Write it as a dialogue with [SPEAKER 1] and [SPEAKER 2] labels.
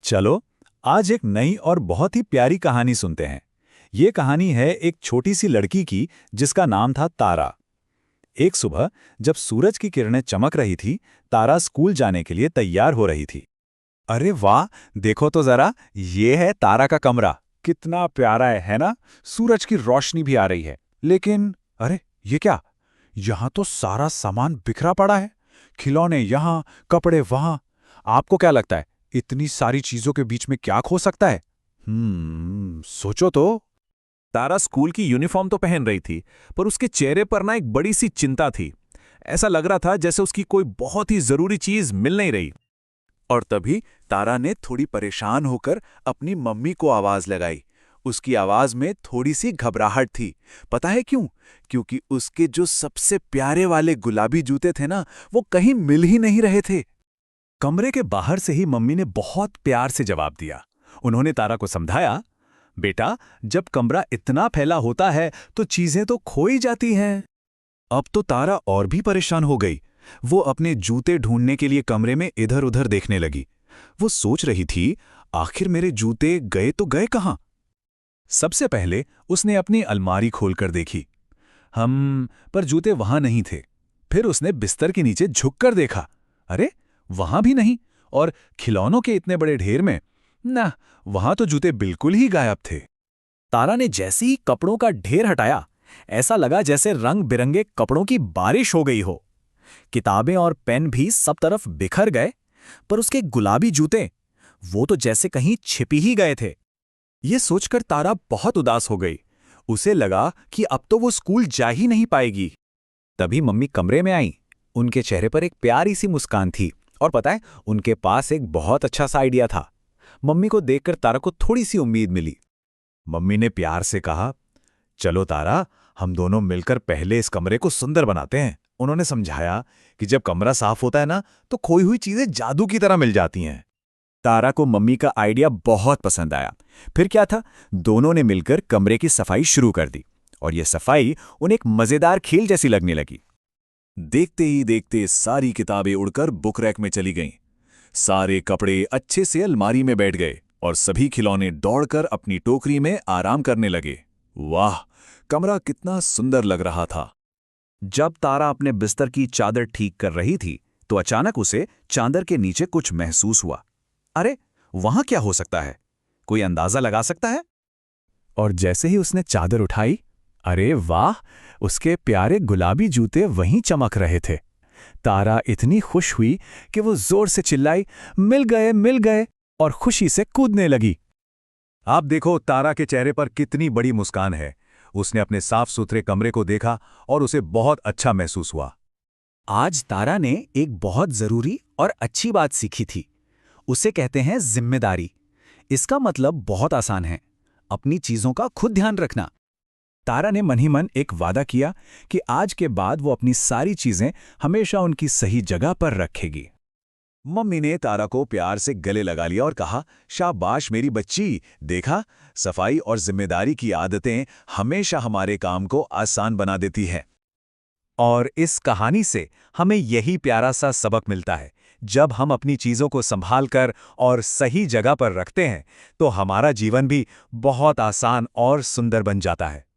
[SPEAKER 1] चलो आज एक नई और बहुत ही प्यारी कहानी सुनते हैं। ये कहानी है एक छोटी सी लड़की की जिसका नाम था तारा। एक सुबह जब सूरज की किरणें चमक रही थी, तारा स्कूल जाने के लिए तैयार हो रही थी। अरे वाह, देखो तो जरा, ये है तारा का कमरा। कितना प्यारा है ना? सूरज की रोशनी भी आ रही है। लेकिन अरे ये क्या? यहाँ तो सारा सामान बिखरा पड़ा है। खिलौने यहाँ, कपड़े वहाँ। आपको क्या लगता है इतनी सारी चीजों के बीच में क्या खो सकता है? सोचो तो।
[SPEAKER 2] तारा स्कूल की यूनिफॉर्म तो पहन रही थी, पर उसके चेहरे पर ना एक बड़ी सी चिंता थी। ऐसा लग रहा था जैसे उसकी कोई बहुत ही जरूरी चीज मिल नहीं रही।
[SPEAKER 1] और तभी तारा ने थोड़ी परेशान होकर अपनी मम्मी को आवाज लगाई। उसकी आवाज में थोड़ी सी घबराहट थी। पता है क्यों? क्योंकि उसके जो सबसे प्यारे वाले गुलाबी जूते थे ना, वो कहीं मिल ही नहीं रहे थे। कमरे के बाहर से ही मम्मी ने बहुत प्यार से जवाब दिया। उन्होंने तारा को समझाया, बेटा, जब कमरा इतना फैला होता है तो चीजें तो खो ही जाती हैं। अब तो तारा और भी परेशान हो गई। वो अपने जूते ढूंढने के लिए कमरे में इधर उधर देखने लगी। वो सोच रही थी, आखिर मेरे जूते गए तो गए कहां? सबसे पहले उसने अपनी अलमारी खोलकर देखी। पर जूते वहां नहीं थे। फिर उसने बिस्तर के नीचे झुककर देखा। अरे, वहां भी नहीं। और खिलौनों के इतने बड़े ढेर में ना, वहां तो जूते बिल्कुल ही गायब थे। तारा ने जैसे ही कपड़ों का ढेर हटाया, ऐसा लगा जैसे रंग बिरंगे कपड़ों की बारिश हो गई हो। किताबें और पेन भी सब तरफ बिखर गए, पर उसके गुलाबी जूते, वो तो जैसे कहीं छिपी ही गए थे। ये सोचकर तारा बहुत उदास हो गई। उसे लगा कि अब तो वो स्कूल जा ही नहीं पाएगी। तभी मम्मी कमरे में आई। उनके चेहरे पर एक प्यारी सी मुस्कान थी, और पता है, उनके पास एक बहुत अच्छा सा आइडिया था। मम्मी को देखकर तारा को थोड़ी सी उम्मीद मिली। मम्मी ने प्यार से कहा, चलो तारा, हम दोनों मिलकर पहले इस कमरे को सुंदर बनाते हैं। उन्होंने समझाया कि जब कमरा साफ होता है ना, तो खोई हुई चीजें जादू की तरह मिल जाती हैं। तारा को मम्मी का आइडिया बहुत पसंद आया। फिर क्या था, दोनों ने मिलकर कमरे की सफाई शुरू कर दी, और यह सफाई उन्हें एक मजेदार खेल जैसी लगने लगी। देखते ही देखते सारी किताबें उड़कर बुक रैक में चली गईं। सारे कपड़े अच्छे से अलमारी में बैठ गए, और सभी खिलौने दौड़कर अपनी टोकरी में आराम करने लगे। वाह, कमरा कितना सुंदर लग रहा था। जब तारा अपने बिस्तर की चादर ठीक कर रही थी, तो अचानक उसे चादर के नीचे कुछ महसूस हुआ। अरे, वहां क्या हो सकता है? कोई अंदाजा लगा सकता है? और जैसे ही उसने चादर उठाई, अरे वाह, उसके प्यारे गुलाबी जूते वहीं चमक रहे थे। तारा इतनी खुश हुई कि वो जोर से चिल्लाई, मिल गए, मिल गए, और खुशी से कूदने लगी। आप देखो, तारा के चेहरे पर कितनी बड़ी मुस्कान है। उसने अपने साफ सुथरे कमरे को देखा और उसे बहुत अच्छा महसूस हुआ। आज तारा ने एक बहुत जरूरी और अच्छी बात सीखी थी। उसे कहते हैं जिम्मेदारी। इसका मतलब बहुत आसान है, अपनी चीजों का खुद ध्यान रखना। तारा ने मन ही मन एक वादा किया कि आज के बाद वो अपनी सारी चीजें हमेशा उनकी सही जगह पर रखेगी। मम्मी ने तारा को प्यार से गले लगा लिया और कहा, शाबाश मेरी बच्ची, देखा, सफाई और जिम्मेदारी की आदतें हमेशा हमारे काम को आसान बना देती हैं। और इस कहानी से हमें यही प्यारा सा सबक मिलता है, जब हम अपनी चीजों को संभालकर और सही जगह पर रखते हैं, तो हमारा जीवन भी बहुत आसान और सुंदर बन जाता है।